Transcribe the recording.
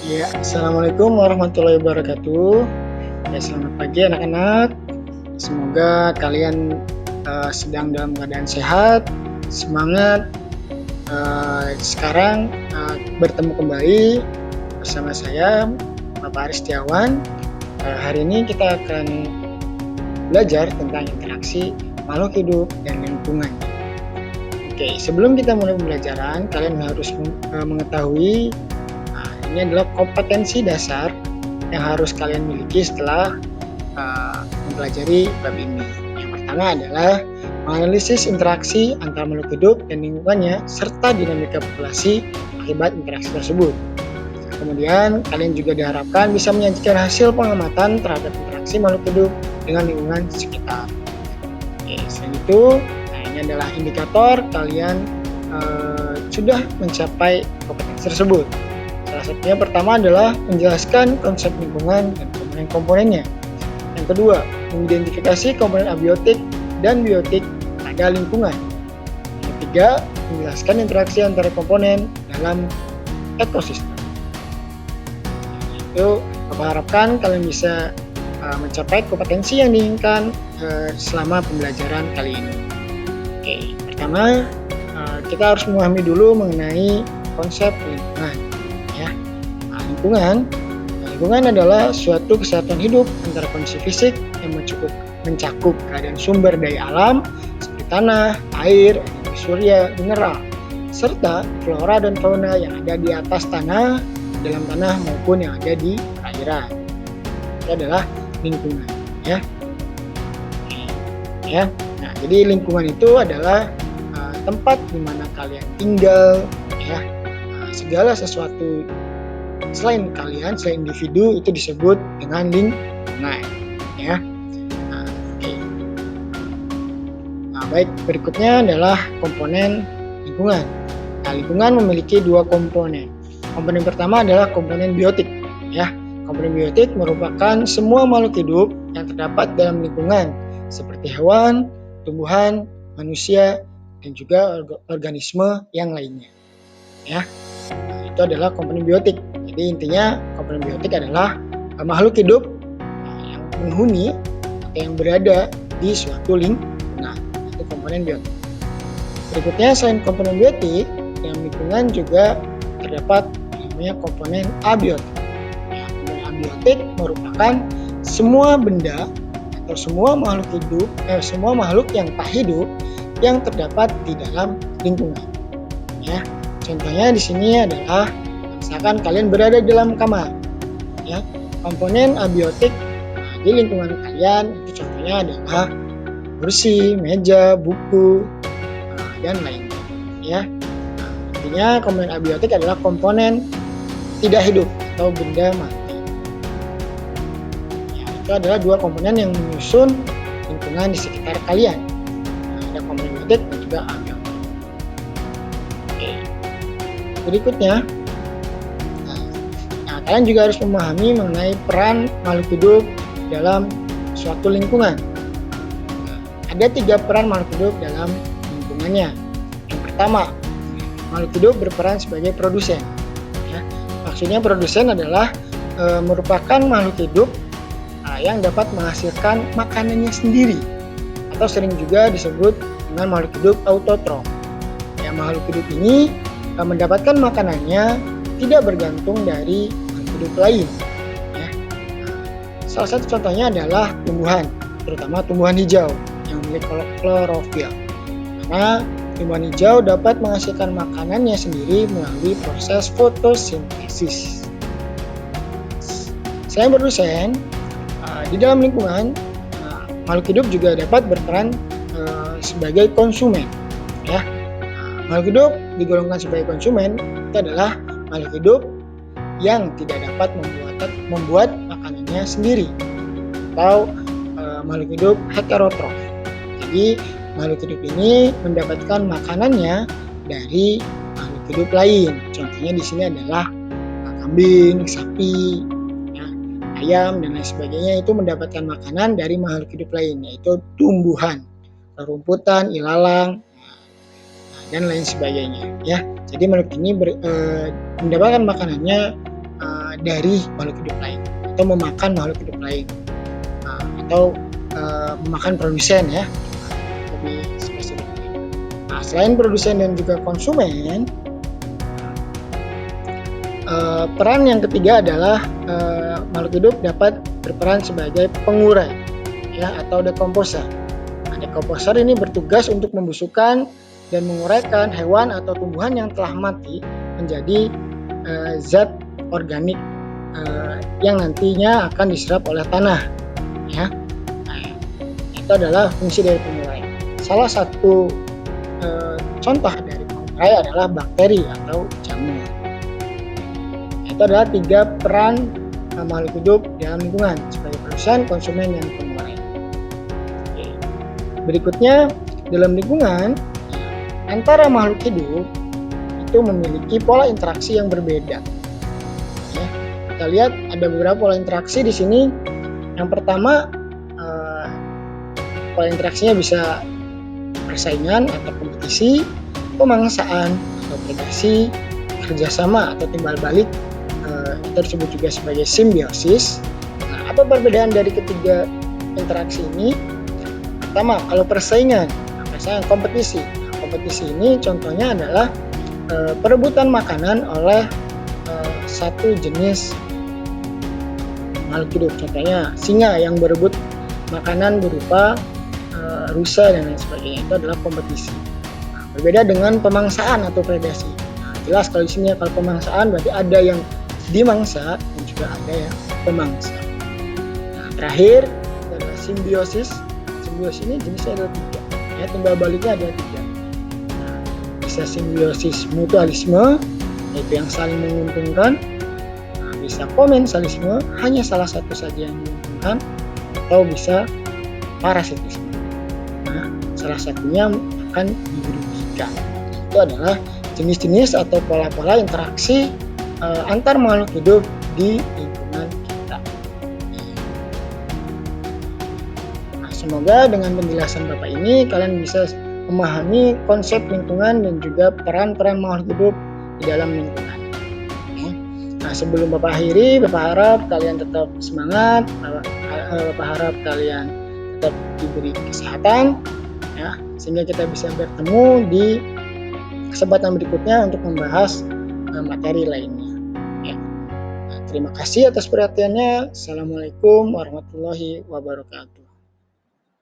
Ya, Assalamualaikum warahmatullahi wabarakatuh. Ya, selamat pagi anak-anak. Semoga kalian sedang dalam keadaan sehat, semangat. Sekarang bertemu kembali bersama saya, Bapak Aristiawan. Hari ini kita akan belajar tentang interaksi makhluk hidup dan lingkungan. Oke, sebelum kita mulai pembelajaran, kalian harus mengetahui ini adalah kompetensi dasar yang harus kalian miliki setelah mempelajari bab ini. Yang pertama adalah menganalisis interaksi antara makhluk hidup dan lingkungannya serta dinamika populasi akibat interaksi tersebut. Kemudian kalian juga diharapkan bisa menyajikan hasil pengamatan terhadap interaksi makhluk hidup dengan lingkungan sekitar. Oke, selain itu, ini adalah indikator kalian sudah mencapai kompetensi tersebut. Salah satunya pertama adalah menjelaskan konsep lingkungan dan komponen-komponennya. Yang kedua, mengidentifikasi komponen abiotik dan biotik pada lingkungan. Yang ketiga, menjelaskan interaksi antara komponen dalam ekosistem. Itu Bapak harapkan kalian bisa mencapai kompetensi yang diinginkan selama pembelajaran kali ini. Oke, pertama kita harus memahami dulu mengenai konsep lingkungan. Lingkungan adalah suatu kesatuan hidup antara kondisi fisik yang mencakup keadaan sumber daya alam seperti tanah, air, energi surya, mineral, serta flora dan fauna yang ada di atas tanah, dalam tanah maupun yang ada di perairan. Itu adalah lingkungan, ya. Nah, jadi lingkungan itu adalah tempat di mana kalian tinggal, ya. Segala sesuatu selain kalian, selain individu itu disebut dengan lingkungan, ya. Baik, berikutnya adalah komponen lingkungan. Lingkungan memiliki dua komponen. Komponen pertama adalah komponen biotik, ya. Komponen biotik merupakan semua makhluk hidup yang terdapat dalam lingkungan seperti hewan, tumbuhan, manusia, dan juga organisme yang lainnya, ya. Itu adalah komponen biotik. Jadi intinya komponen biotik adalah makhluk hidup yang menghuni atau yang berada di suatu lingkungan. Itu komponen biotik. Berikutnya selain komponen biotik, dalam lingkungan juga terdapat namanya komponen abiotik. Komponen abiotik merupakan semua benda atau semua makhluk hidup, semua makhluk yang tak hidup yang terdapat di dalam lingkungan. Ya, contohnya di sini adalah misalkan kalian berada di dalam kamar, ya, komponen abiotik di lingkungan kalian itu contohnya adalah kursi, meja, buku, dan lainnya, ya. Intinya komponen abiotik adalah komponen tidak hidup atau benda mati. Ya, itu adalah dua komponen yang menyusun lingkungan di sekitar kalian. Ada komponen biotik dan juga abiotik. Oke. Berikutnya, kalian juga harus memahami mengenai peran makhluk hidup dalam suatu lingkungan. Ada 3 peran makhluk hidup dalam lingkungannya. Yang pertama, makhluk hidup berperan sebagai produsen. Ya, maksudnya produsen adalah merupakan makhluk hidup yang dapat menghasilkan makanannya sendiri, atau sering juga disebut dengan makhluk hidup autotrof. Ya, makhluk hidup ini mendapatkan makanannya tidak bergantung dari hidup lain, ya. Salah satu contohnya adalah tumbuhan, terutama tumbuhan hijau yang memiliki klorofil. Karena tumbuhan hijau dapat menghasilkan makanannya sendiri melalui proses fotosintesis. Selain produsen, di dalam lingkungan makhluk hidup juga dapat berperan sebagai konsumen, ya. Makhluk hidup digolongkan sebagai konsumen itu adalah makhluk hidup yang tidak dapat membuat makanannya sendiri, atau makhluk hidup heterotrof. Jadi makhluk hidup ini mendapatkan makanannya dari makhluk hidup lain. Contohnya di sini adalah kambing, sapi, ya, ayam dan lain sebagainya, itu mendapatkan makanan dari makhluk hidup lain, yaitu tumbuhan, rumputan, ilalang, dan lain sebagainya, ya. Jadi makhluk ini mendapatkan makanannya dari makhluk hidup lain atau memakan makhluk hidup lain atau memakan produsen ya, lebih spesifik. Nah, selain produsen dan juga konsumen, peran yang ketiga adalah makhluk hidup dapat berperan sebagai pengurai ya atau dekomposer. Nah, dekomposer ini bertugas untuk membusukkan dan menguraikan hewan atau tumbuhan yang telah mati menjadi zat organik yang nantinya akan diserap oleh tanah ya. Nah, itu adalah fungsi dari pengurai. Salah satu contoh dari pengurai adalah bakteri atau jamur. Itu adalah 3 peran makhluk hidup dalam lingkungan sebagai produsen, konsumen, dan pengurai. Oke. Berikutnya, dalam lingkungan antara makhluk hidup itu memiliki pola interaksi yang berbeda. Ya, kita lihat ada beberapa pola interaksi di sini. Yang pertama, pola interaksinya bisa persaingan atau kompetisi, pemangsaan atau predasi, kerjasama atau timbal balik, itu disebut juga sebagai simbiosis. Nah, apa perbedaan dari ketiga interaksi ini? Pertama, kalau persaingan kompetisi. Nah, kompetisi ini contohnya adalah perebutan makanan oleh satu jenis makhluk hidup. Contohnya singa yang berebut makanan berupa rusa dan lain sebagainya. Itu adalah kompetisi. Nah, berbeda dengan pemangsaan atau predasi. Nah, jelas kalau di sini kalau pemangsaan berarti ada yang dimangsa dan juga ada yang pemangsa. Nah, terakhir adalah simbiosis. Simbiosis ini jenisnya ada 3. Ya, timbal baliknya ada 3. Nah, bisa simbiosis mutualisme, yaitu yang saling menguntungkan. Nah, bisa komensalisme, hanya salah satu saja yang menguntungkan, atau bisa parasitisme. Nah, salah satunya akan dirugikan. Itu adalah jenis-jenis atau pola-pola interaksi antar makhluk hidup di lingkungan kita. Nah, semoga dengan penjelasan Bapak ini kalian bisa memahami konsep lingkungan dan juga peran-peran makhluk hidup di dalam lingkungan. Nah, sebelum Bapak akhiri, Bapak harap kalian tetap semangat, Bapak harap kalian tetap diberi kesehatan, ya, sehingga kita bisa bertemu di kesempatan berikutnya untuk membahas materi lainnya. Ya. Nah, terima kasih atas perhatiannya. Assalamualaikum warahmatullahi wabarakatuh.